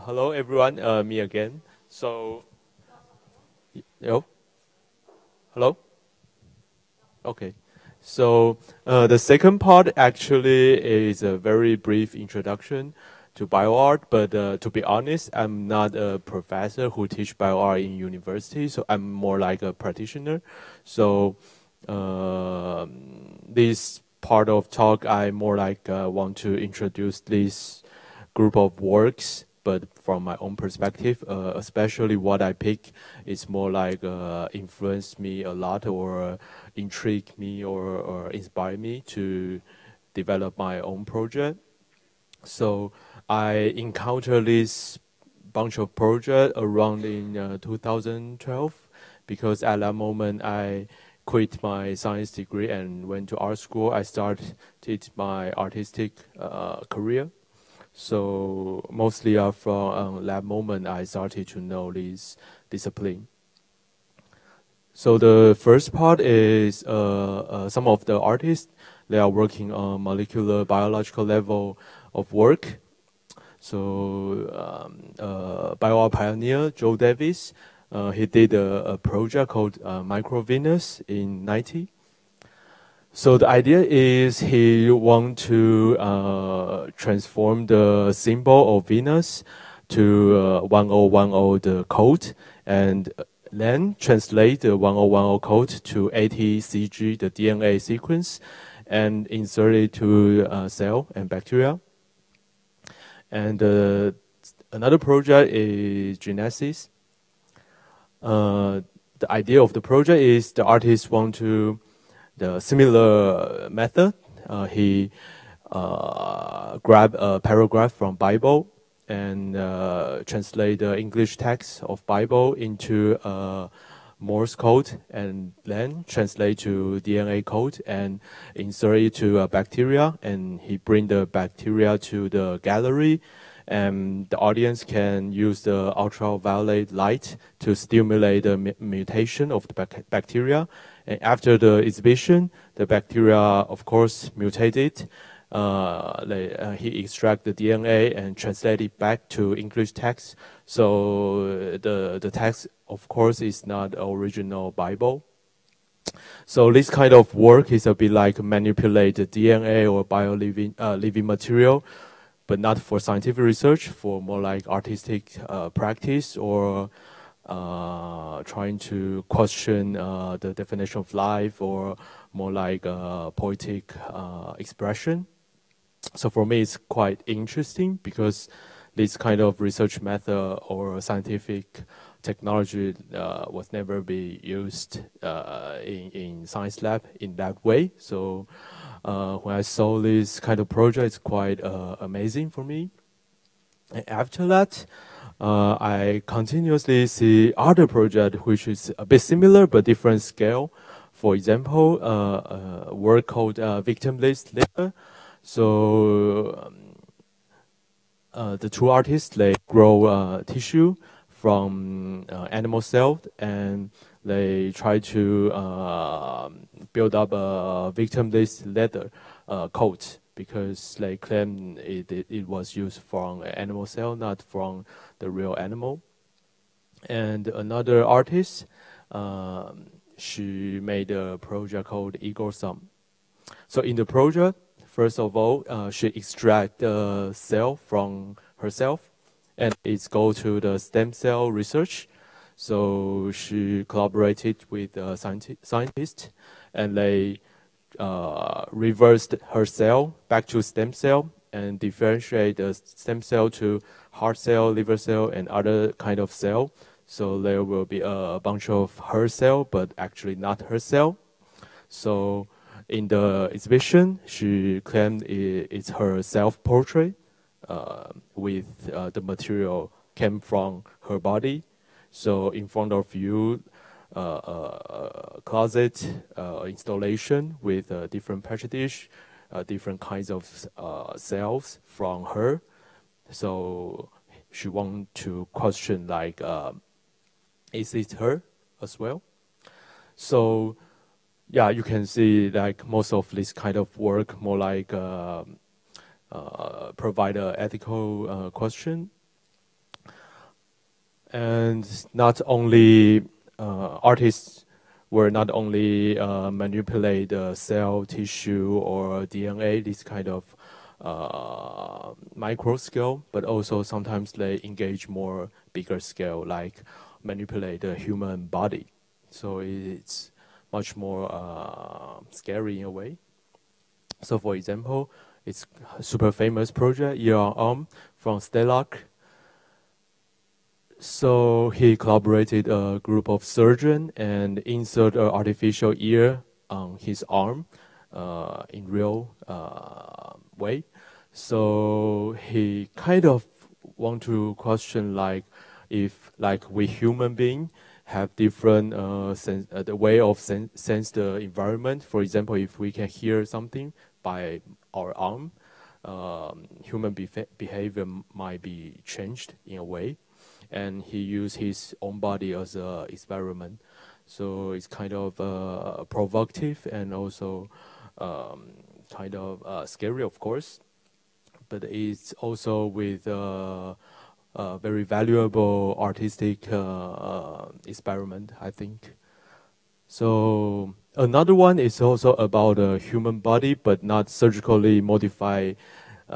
Hello everyone, me again. So, yo, hello. Okay. So the second part actually is a very brief introduction to bioart. But to be honest, I'm not a professor who teach bioart in university. So I'm more like a practitioner. So this part of talk, I more like want to introduce this group of works, but from my own perspective, especially what I pick is more like influence me a lot or intrigue me or inspire me to develop my own project. So I encountered this bunch of projects around in 2012 because at that moment I quit my science degree and went to art school. I started my artistic career. So mostly from that moment, I started to know this discipline. So the first part is some of the artists, they are working on molecular biological level of work. So bioart pioneer Joe Davis, he did a project called Microvenus in 90. So the idea is he want to transform the symbol of Venus to 1010 the code, and then translate the 1010 code to 80 CG the DNA sequence, and insert it to cell and bacteria. And another project is Genesis. The idea of the project is the artist want to the similar method. He grab a paragraph from Bible and translate the English text of Bible into Morse code, and then translate to DNA code and insert it to a bacteria. And he bring the bacteria to the gallery, and the audience can use the ultraviolet light to stimulate the mutation of the bacteria. And after the exhibition, the bacteria, of course, mutated. He extract the DNA and translate it back to English text. So the text, of course, is not original Bible. So this kind of work is a bit like manipulate the DNA or living material, but not for scientific research, for more like artistic practice or trying to question the definition of life, or more like poetic expression. So for me, it's quite interesting because this kind of research method or scientific technology was never be used in science lab in that way. So when I saw this kind of project, it's quite amazing for me. And after that, I continuously see other project which is a bit similar but different scale. For example, a work called Victimless Leather. So the two artists, they grow tissue from animal cell, and they try to build up a victimless leather coat, because they claim it was used from animal cell, not from the real animal. And another artist, she made a project called Ecosome. So in the project, first of all, she extract the cell from herself, and it's go to the stem cell research. So she collaborated with scientists, and they reversed her cell back to stem cell and differentiate the stem cell to heart cell, liver cell, and other kind of cell. So there will be a bunch of her cell, but actually not her cell. So in the exhibition, she claimed it's her self-portrait with the material came from her body. So in front of you, closet installation with different petri dish, different kinds of cells from her. So she want to question like, is it her as well? So yeah, you can see like most of this kind of work more like provide an ethical question. And not only artists were not only manipulate the cell, tissue, or DNA, this kind of micro scale, but also sometimes they engage more bigger scale, like manipulate the human body. So it's much more scary in a way. So for example, it's a super famous project, ear on arm, from Stellac. So he collaborated a group of surgeons and insert an artificial ear on his arm in real way. So he kind of want to question like if like we human being have different the way of sense the environment. For example, if we can hear something by our arm, human behavior might be changed in a way. And he used his own body as an experiment. So it's kind of provocative and also kind of scary, of course. But it's also with very valuable artistic experiment, I think. So another one is also about a human body, but not surgically modify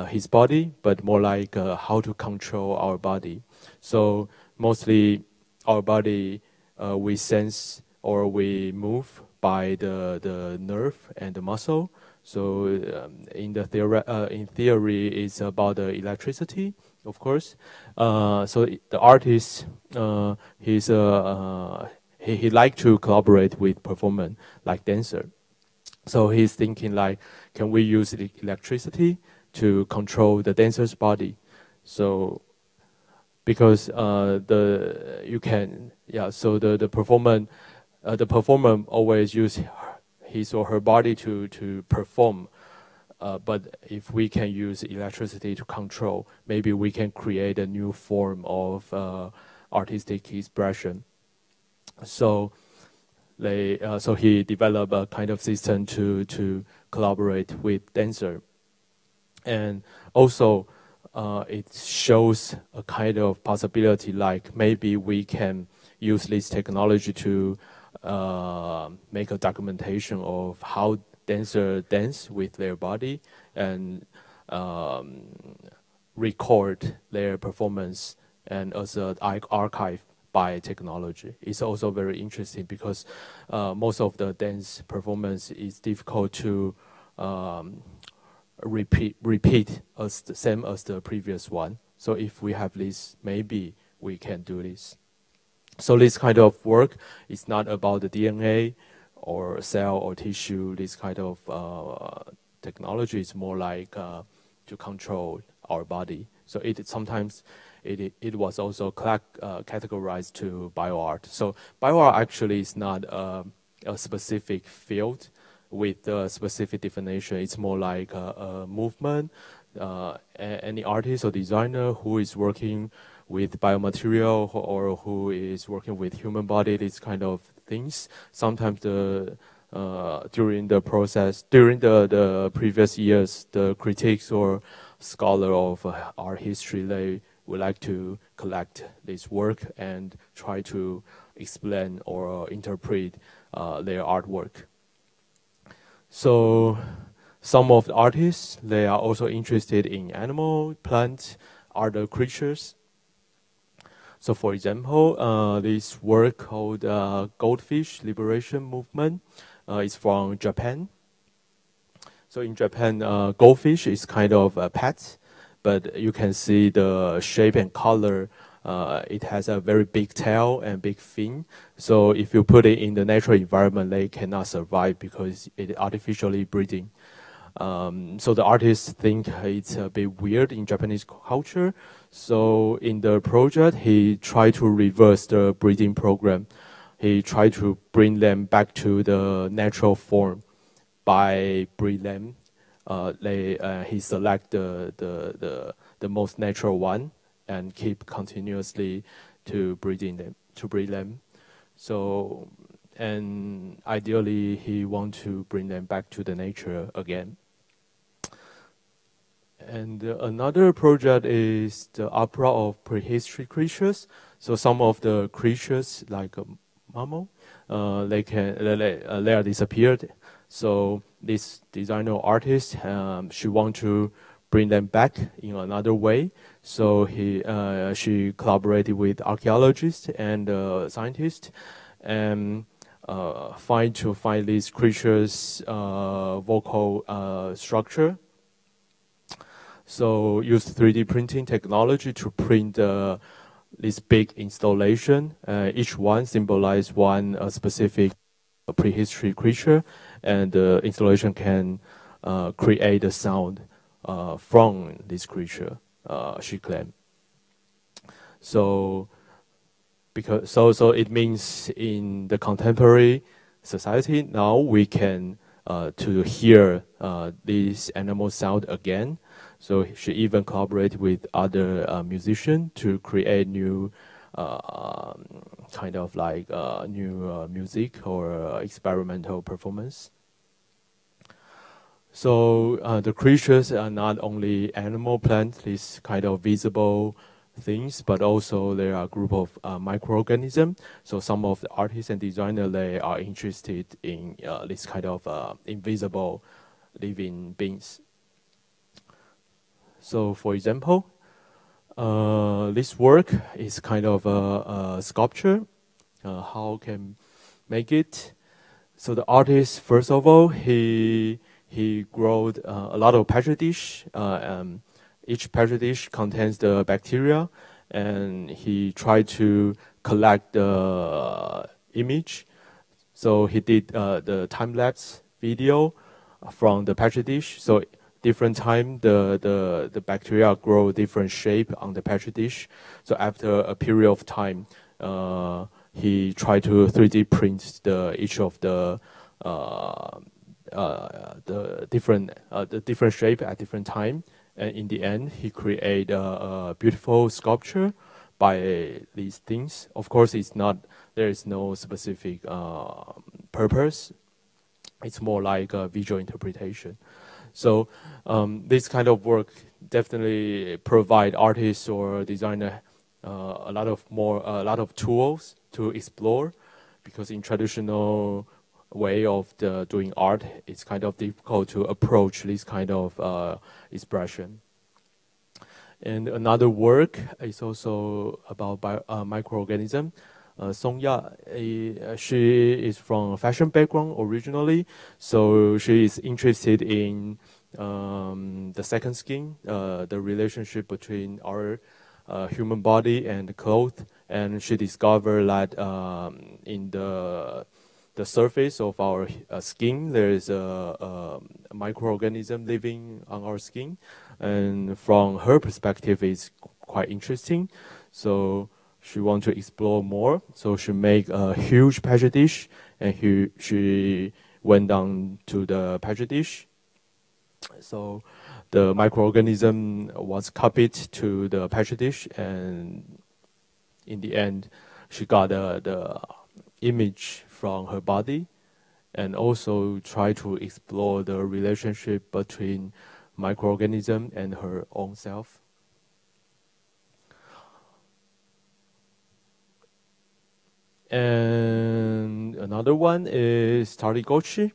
his body, but more like how to control our body. So mostly our body, we sense or we move by the nerve and the muscle. So in theory, it's about the electricity, of course. So the artist, he like to collaborate with performer like dancer. So he's thinking like, can we use electricity to control the dancer's body? So because so the performer always use his or her body to perform. But if we can use electricity to control, maybe we can create a new form of artistic expression. So so he developed a kind of system to collaborate with dancer, and also it shows a kind of possibility like maybe we can use this technology to make a documentation of how dancers dance with their body and record their performance and as an archive by technology. It's also very interesting because most of the dance performance is difficult to repeat as the same as the previous one. So if we have this, maybe we can do this. So this kind of work is not about the DNA or cell or tissue. This kind of technology is more like to control our body. So sometimes it was also categorized to bioart. So bioart actually is not a specific field with a specific definition. It's more like a movement. Any artist or designer who is working with biomaterial or who is working with human body, these kind of things. Sometimes during the process, during the previous years, the critics or scholar of art history, they would like to collect this work and try to explain or interpret their artwork. So some of the artists, they are also interested in animal, plant, other creatures. So for example, this work called Goldfish Liberation Movement is from Japan. So in Japan, goldfish is kind of a pet, but you can see the shape and color. It has a very big tail and big fin. So if you put it in the natural environment, they cannot survive because it artificially breeding. So the artists think it's a bit weird in Japanese culture. So in the project, he tried to reverse the breeding program. He tried to bring them back to the natural form by breed them. He select the most natural one and keep continuously to breed them. So and ideally he want to bring them back to the nature again. And another project is the opera of prehistory creatures. So some of the creatures, like mammal, they are disappeared. So this designer artist, she want to bring them back in another way. So she collaborated with archaeologists and scientists, and find these creatures' vocal structure. So use 3D printing technology to print this big installation. Each one symbolize one specific prehistory creature, and the installation can create a sound from this creature, she claimed. So it means in the contemporary society now we can to hear this animal sound again. So she even collaborated with other musicians to create new kind of like new music or experimental performance. So the creatures are not only animal, plant, these kind of visible things, but also there are a group of microorganisms. So some of the artists and designers, they are interested in this kind of invisible living beings. So for example, this work is kind of a sculpture. How can make it? So the artist, first of all, he growed a lot of petri dish. Each petri dish contains the bacteria, and he tried to collect the image. So he did the time-lapse video from the petri dish. So different time, the bacteria grow different shape on the petri dish. So after a period of time, he tried to 3D print each of the different shape at different time. And in the end, he created a beautiful sculpture by these things. Of course, there is no specific purpose. It's more like a visual interpretation. So this kind of work definitely provide artists or designer a lot of tools to explore, because in traditional way of doing art, it's kind of difficult to approach this kind of expression. And another work is also about microorganism. Songya, she is from a fashion background originally, so she is interested in the second skin, the relationship between our human body and clothes, and she discovered that in the surface of our skin, there is a microorganism living on our skin, and from her perspective, it's quite interesting. So she wants to explore more. So she made a huge petri dish, and she went down to the petri dish. So the microorganism was copied to the petri dish, and in the end, she got the image from her body, and also try to explore the relationship between microorganism and her own self. And another one is Tarigochi.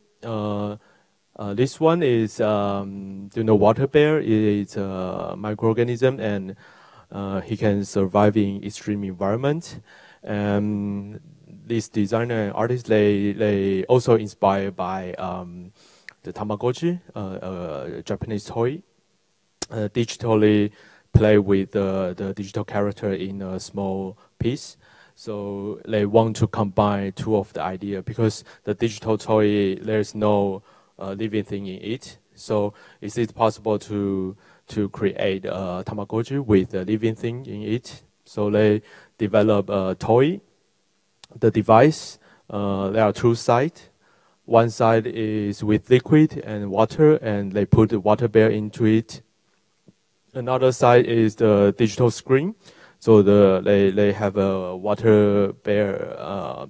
This one is water bear. It's a microorganism, and he can survive in extreme environment. And this designer and artist, they also inspired by the Tamagotchi, a Japanese toy, digitally play with the digital character in a small piece. So they want to combine two of the idea, because the digital toy, there's no living thing in it. So is it possible to create a Tamagotchi with a living thing in it? So they develop a toy. The device, there are two sides. One side is with liquid and water, and they put the water bear into it. Another side is the digital screen. So they have a water bear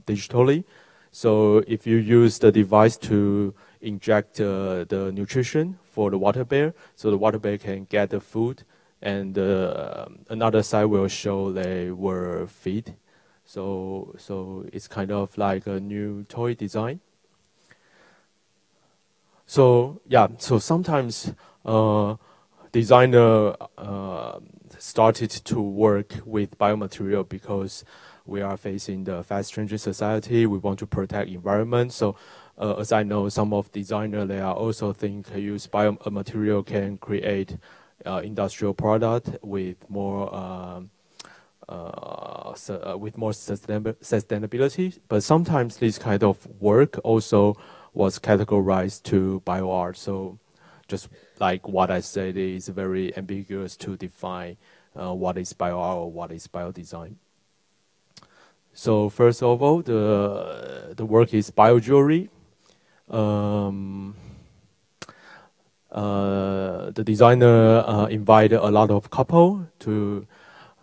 digitally. So if you use the device to inject the nutrition for the water bear, so the water bear can get the food, and another side will show they were feed. So it's kind of like a new toy design. So yeah, so sometimes designer started to work with biomaterial because we are facing the fast changing society. We want to protect environment. So as I know, some of designer, they are also think use biomaterial can create industrial product with more sustainability. But sometimes this kind of work also was categorized to bioart. So just like what I said, it is very ambiguous to define what is bioart or what is biodesign. So first of all, the work is biojewellery. The designer invited a lot of couple to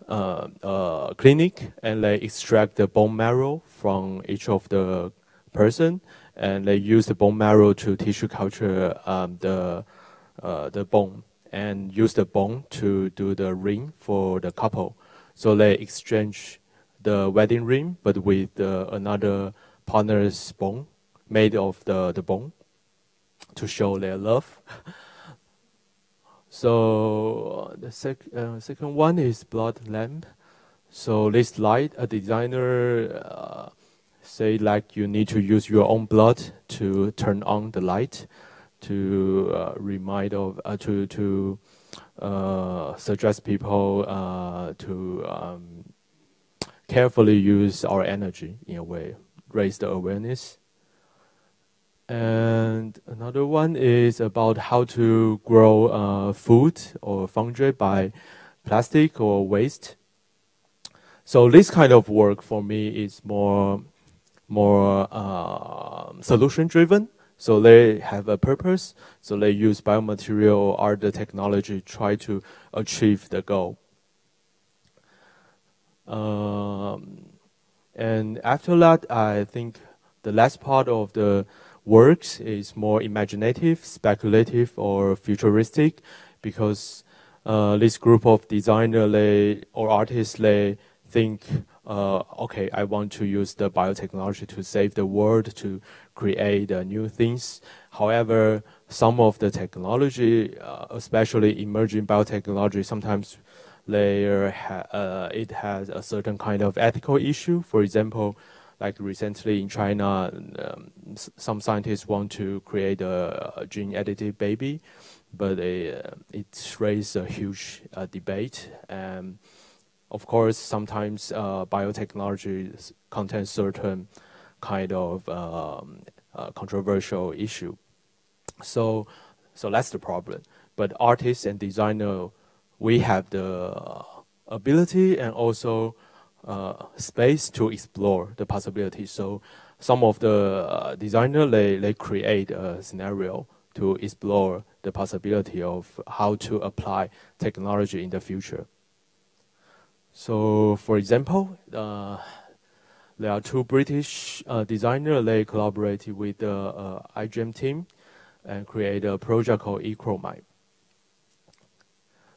a clinic, and they extract the bone marrow from each of the person, and they use the bone marrow to tissue culture the bone, and use the bone to do the ring for the couple. So they exchange the wedding ring, but with another partner's bone, made of the bone, to show their love. So the second one is blood lamp. So this light, a designer say like you need to use your own blood to turn on the light, to remind of to suggest people to carefully use our energy in a way, raise the awareness. And another one is about how to grow food or fungi by plastic or waste. So this kind of work for me is more solution driven. So they have a purpose. So they use biomaterial or other technology to try to achieve the goal. And after that, I think the last part of the works is more imaginative, speculative, or futuristic, because this group of designers or artists, they think, okay, I want to use the biotechnology to save the world, to create new things. However, some of the technology, especially emerging biotechnology, sometimes it has a certain kind of ethical issue. For example, like recently in China, some scientists want to create a gene-edited baby, but it raised a huge debate. And of course, sometimes biotechnology contains certain kind of controversial issue. So that's the problem. But artists and designers, we have the ability and also space to explore the possibilities. So some of the designers, they create a scenario to explore the possibility of how to apply technology in the future. So for example, there are two British designers. They collaborated with the IGM team and create a project called eChromite.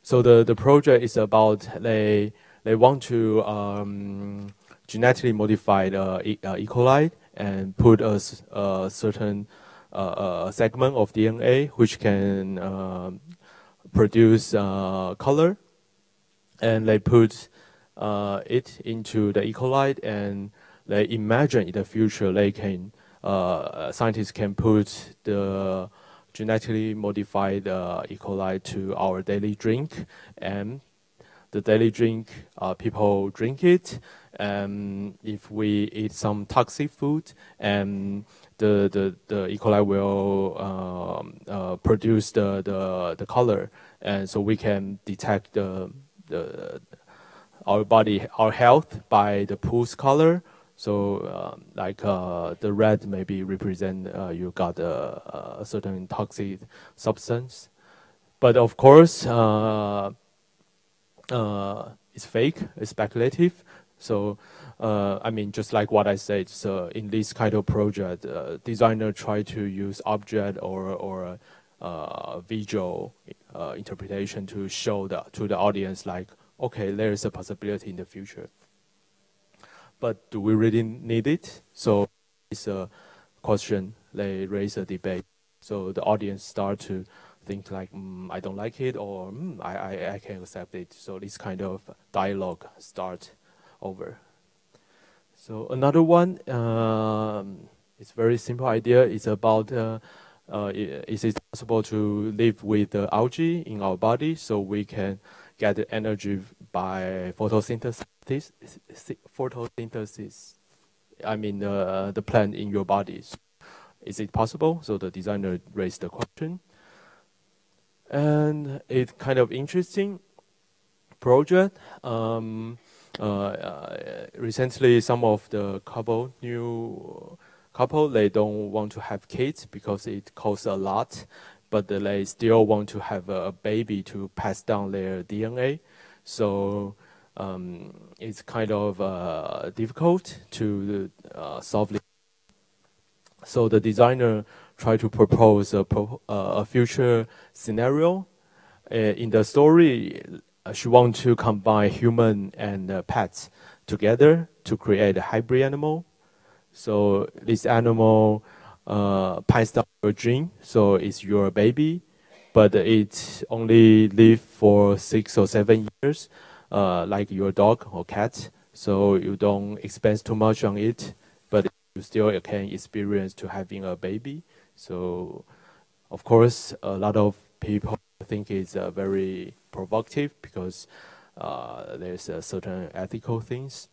So the project is about they want to genetically modify the E. coli and put a certain segment of DNA which can produce color, and they put it into the E. coli, and they imagine in the future they can scientists can put the genetically modified E. coli to our daily drink, and the daily drink, people drink it, and if we eat some toxic food, and the E. coli will produce the color, and so we can detect our body, our health by the pulse color. So like the red maybe represent you got a certain toxic substance, but of course it's fake, it's speculative. So, I mean, just like what I said, so in this kind of project, designer try to use object or visual interpretation to show to the audience, like, okay, there is a possibility in the future. But do we really need it? So it's a question. They raise a debate. So the audience start to think like, I don't like it, or I can accept it. So this kind of dialogue start over. So another one, it's very simple idea. It's about is it possible to live with algae in our body so we can get the energy by photosynthesis? Photosynthesis. I mean the plant in your body. Is it possible? So the designer raised the question, and it's kind of interesting project. Recently, some of the new couple, they don't want to have kids because it costs a lot, but they still want to have a baby to pass down their DNA. So it's kind of difficult to solve it. So the designer tried to propose a future scenario. In the story, she wants to combine human and pets together to create a hybrid animal. So this animal passes down your gene, so it's your baby, but it only live for 6 or 7 years, like your dog or cat. So you don't expend too much on it, but you still can experience to having a baby. So, of course, a lot of people think it's very provocative because there's certain ethical things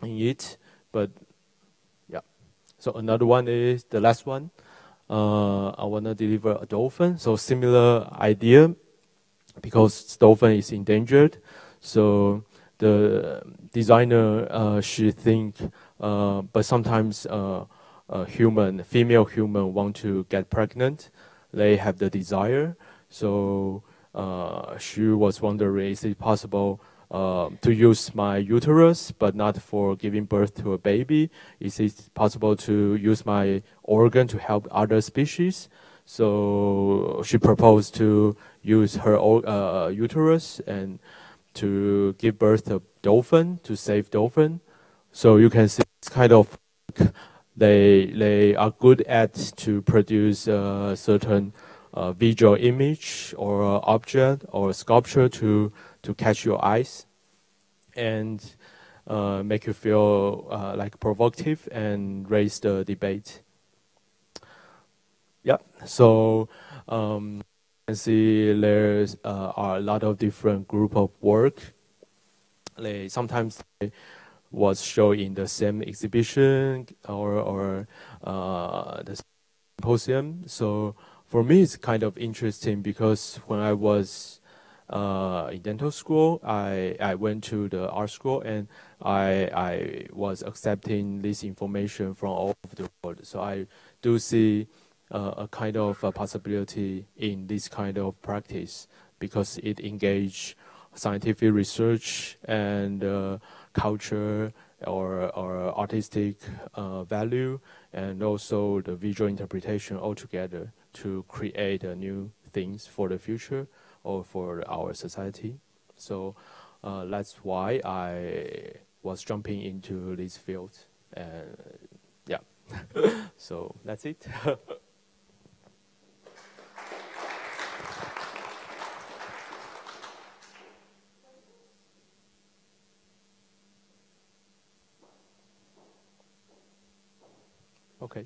in it. But yeah, so another one is the last one. I wanna deliver a dolphin. So similar idea because dolphin is endangered. So the designer should think, but sometimes female human want to get pregnant. They have the desire. So she was wondering, is it possible to use my uterus, but not for giving birth to a baby? Is it possible to use my organ to help other species? So she proposed to use her uterus and to give birth to dolphin, to save dolphin. So you can see it's kind of they are good at to produce certain visual image or object or sculpture to catch your eyes and make you feel like provocative and raise the debate. Yeah, so you can see there's are a lot of different group of work. Sometimes they was shown in the same exhibition or the symposium. So for me, it's kind of interesting because when I was in dental school, I went to the art school and I was accepting this information from all over the world. So I do see a kind of a possibility in this kind of practice because it engage scientific research and culture or artistic value and also the visual interpretation altogether to create new things for the future or for our society. So that's why I was jumping into this field. And yeah, so that's it. Okay,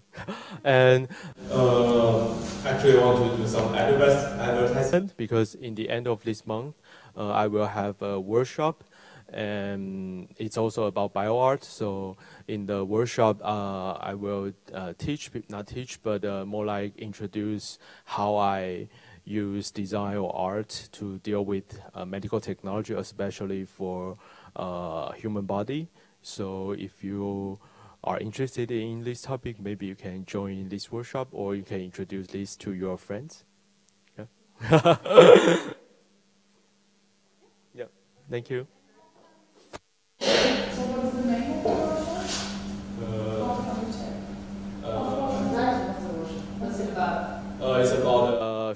and actually, I want to do some advertisement because in the end of this month, I will have a workshop, and it's also about bioart. So in the workshop, I will not teach, but more like introduce how I use design or art to deal with medical technology, especially for human body. So if you are interested in this topic, maybe you can join this workshop or you can introduce this to your friends. Yeah. Yeah. Thank you.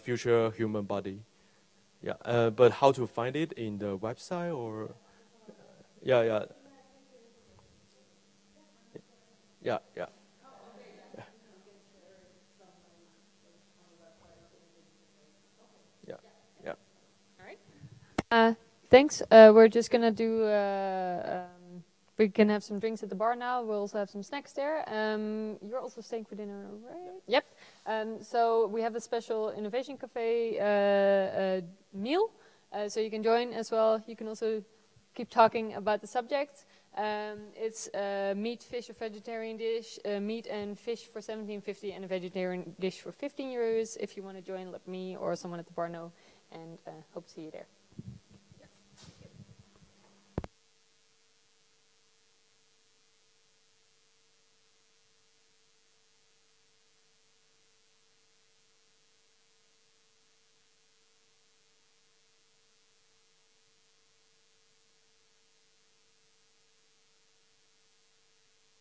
future human body. Yeah, but how to find it in the website or? Yeah, yeah, yeah, yeah, yeah, yeah. All right. Thanks. We're just gonna do. We can have some drinks at the bar now. We'll also have some snacks there. You're also staying for dinner, right? Yep. So we have a special Innovation Café meal, so you can join as well. You can also keep talking about the subject. It's a meat, fish, or vegetarian dish. Meat and fish for 17.50, and a vegetarian dish for €15. If you want to join, let me or someone at the bar know, and hope to see you there.